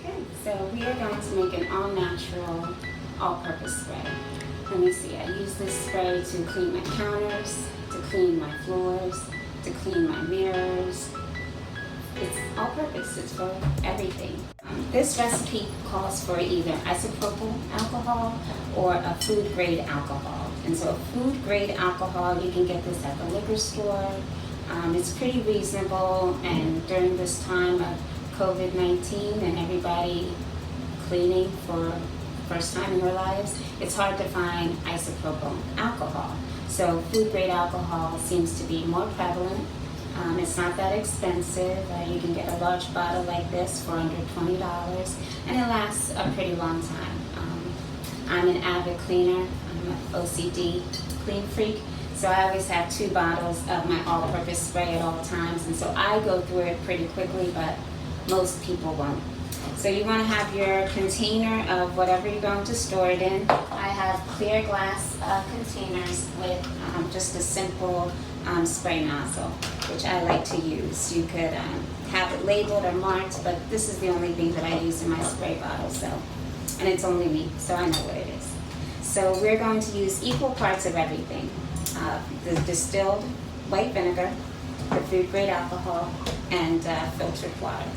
Okay, so we are going to make an all-natural, all-purpose spray. Let me see, I use this spray to clean my counters, to clean my floors, to clean my mirrors. It's all-purpose, it's for everything. This recipe calls for either isopropyl alcohol or a food-grade alcohol. And so a food-grade alcohol, you can get this at the liquor store. It's pretty reasonable, and during this time of COVID-19 and everybody cleaning for the first time in their lives, it's hard to find isopropyl alcohol. So food-grade alcohol seems to be more prevalent. It's not that expensive. You can get a large bottle like this for under $20, and it lasts a pretty long time. I'm an avid cleaner. I'm an OCD clean freak, so I always have 2 bottles of my all-purpose spray at all times, and so I go through it pretty quickly, but most people won't. So you want to have your container of whatever you're going to store it in. I have clear glass containers with just a simple spray nozzle, which I like to use. You could have it labeled or marked, but this is the only thing that I use in my spray bottle. And it's only me, so I know what it is. So we're going to use equal parts of everything. The distilled white vinegar, the food grade alcohol, and filtered water.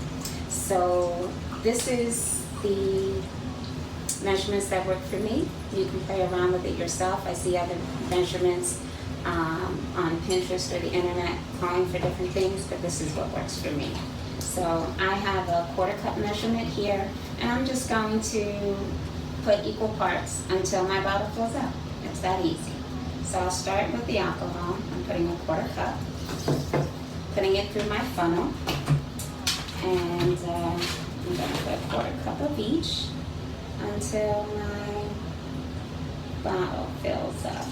So this is the measurements that work for me. You can play around with it yourself. I see other measurements on Pinterest or the internet calling for different things, but this is what works for me. So I have a 1/4 cup measurement here, and I'm just going to put equal parts until my bottle fills out. It's that easy. So I'll start with the alcohol. I'm putting a 1/4 cup, putting it through my funnel, and I'm going to put a 1/4 cup of each until my bottle fills up.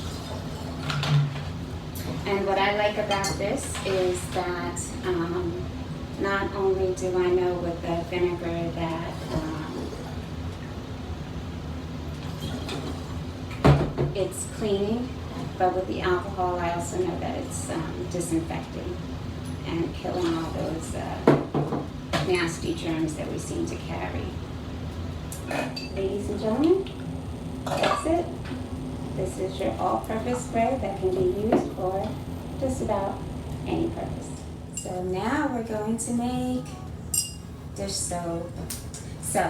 And what I like about this is that not only do I know with the vinegar that it's cleaning, but with the alcohol I also know that it's disinfecting and killing all those nasty germs that we seem to carry. Ladies and gentlemen, that's it. This is your all-purpose spray that can be used for just about any purpose. So now we're going to make dish soap. So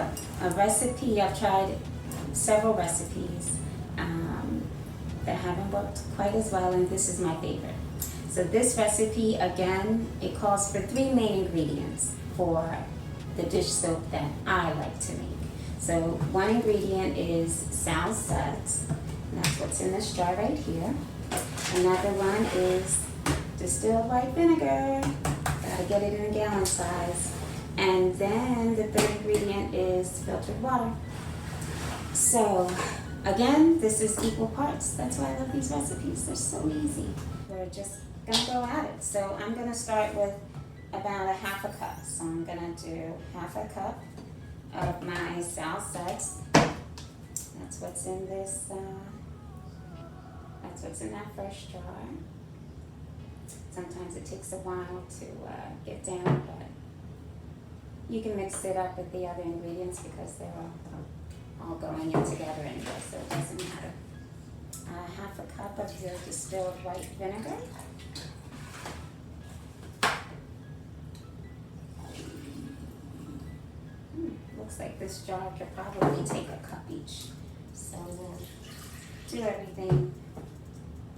a recipe, I've tried several recipes that haven't worked quite as well, and this is my favorite. So this recipe, again, it calls for 3 main ingredients for the dish soap that I like to make. So one ingredient is Sal's Suds. That's what's in this jar right here. Another one is distilled white vinegar. Gotta get it in a gallon size. And then the 3rd ingredient is filtered water. So again, this is equal parts. That's why I love these recipes. They're so easy. We're just gonna go at it. So I'm gonna start with about a 1/2 cup. So I'm gonna do 1/2 cup of my Sal's Suds. That's what's in this. That's what's in that first jar. Sometimes it takes a while to get down, but you can mix it up with the other ingredients because they're all going in together anyway, so it doesn't matter. 1/2 cup of your distilled white vinegar. Looks like this jar could probably take a cup each. So we'll do everything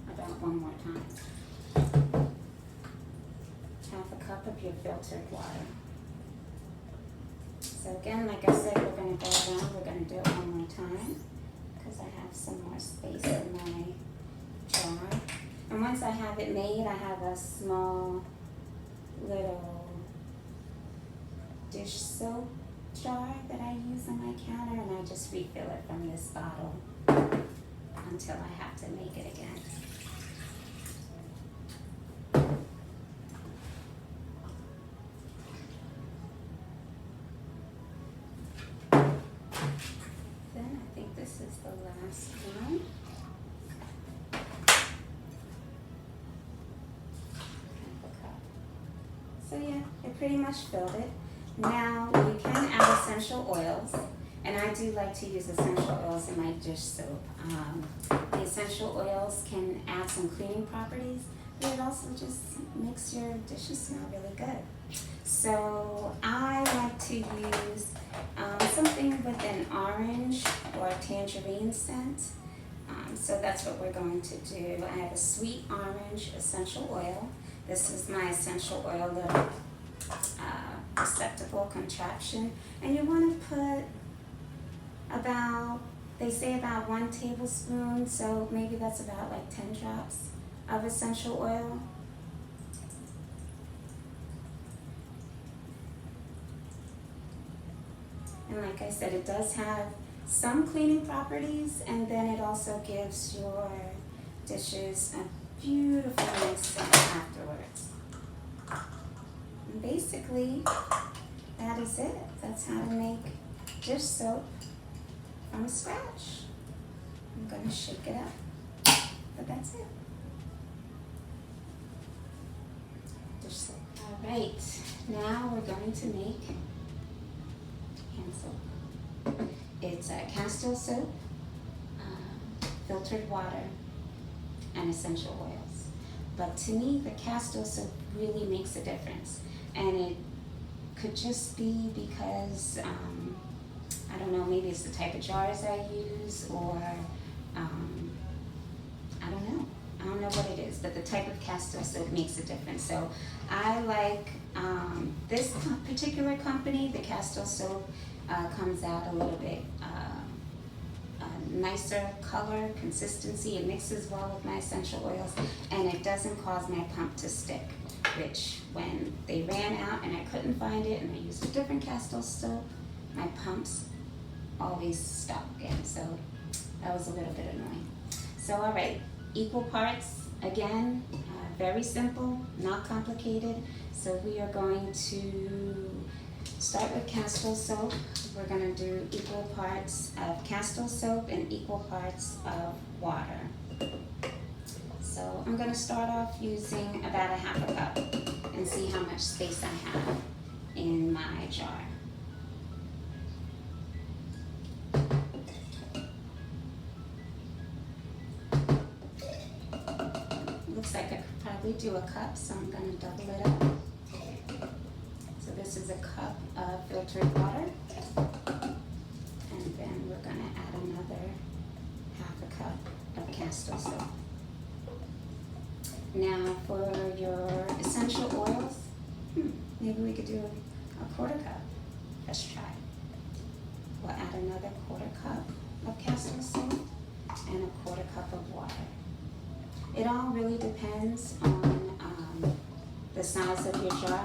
about 1 more time. 1/2 cup of your filtered water. So again, like I said, we're going to go around. We're going to do it 1 more time because I have some more space in my jar. And once I have it made, I have a small little dish soap jar that I use on my counter, and I just refill it from this bottle until I have to make it again. Then I think this is the last one. So yeah, I pretty much filled it. Now you can add essential oils, and I do like to use essential oils in my dish soap. The essential oils can add some cleaning properties, but it also just makes your dishes smell really good. So I like to use something with an orange or tangerine scent. So that's what we're going to do. I have a sweet orange essential oil. This is my essential oil little receptacle contraption, and you want to put about, they say about 1 tablespoon, so maybe that's about like 10 drops of essential oil. And like I said, it does have some cleaning properties, and then it also gives your dishes a beautiful nice scent afterwards. And basically, that is it. That's how to make dish soap from scratch. I'm gonna shake it up, but that's it. Dish soap. All right, now we're going to make hand soap. It's Castile soap, filtered water, and essential oils. But to me, the Castile soap really makes a difference. And it could just be because, I don't know, maybe it's the type of jars I use, or I don't know. I don't know what it is, but the type of Castile soap makes a difference. So I like this particular company. The Castile soap comes out a little bit nicer color, consistency. It mixes well with my essential oils, and it doesn't cause my pump to stick, which when they ran out and I couldn't find it and I used a different Castile soap, my pumps always stop again. So that was a little bit annoying. So all right, equal parts, again, very simple, not complicated. So we are going to start with Castile soap. We're going to do equal parts of Castile soap and equal parts of water. So I'm going to start off using about a half a cup and see how much space I have in my jar. Looks like I could probably do a cup, so I'm going to double it up. So this is a cup of filtered water, and then we're going to add another half a cup of Castile soap. Now for your essential oils, maybe we could do a quarter cup. Let's try. We'll add another quarter cup of Castile soap and a quarter cup of water. It all really depends on the size of your jar.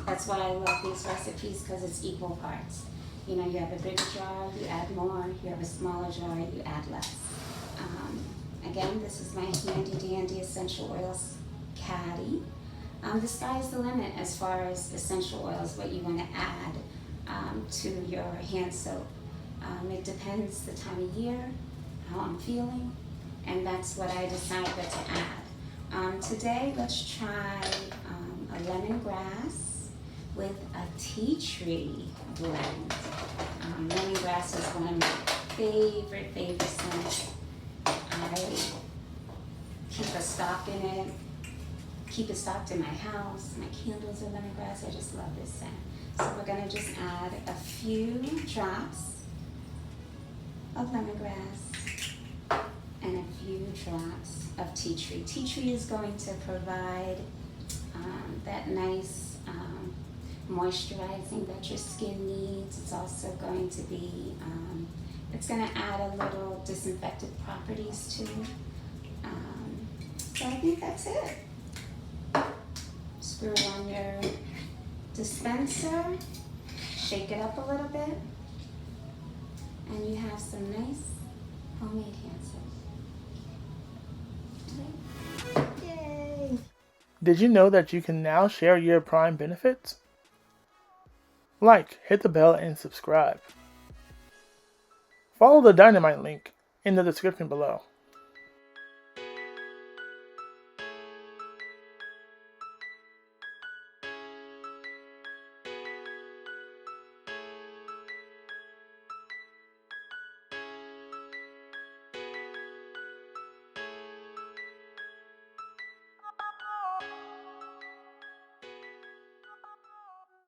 That's why I love these recipes, because it's equal parts. You know, you have a bigger jar, you add more. You have a smaller jar, you add less. Again, this is my handy dandy essential oils caddy. The sky's the limit as far as essential oils, what you want to add to your hand soap. It depends the time of year, how I'm feeling, and that's what I decide what to add. Today, let's try a lemongrass with a tea tree blend. Lemongrass is one of my favorite scents. I keep a stock in it, keep it stocked in my house. My candles are lemongrass. I just love this scent. So we're going to just add a few drops of lemongrass and a few drops of tea tree. Tea tree is going to provide that nice moisturizing that your skin needs. It's also going to be, it's going to add a little disinfectant properties too. So I think that's it. Screw on your dispenser, shake it up a little bit, and you have some nice homemade hand soap. Yay! Did you know that you can now share your Prime benefits? Like, hit the bell, and subscribe. Follow the Dynamite link in the description below.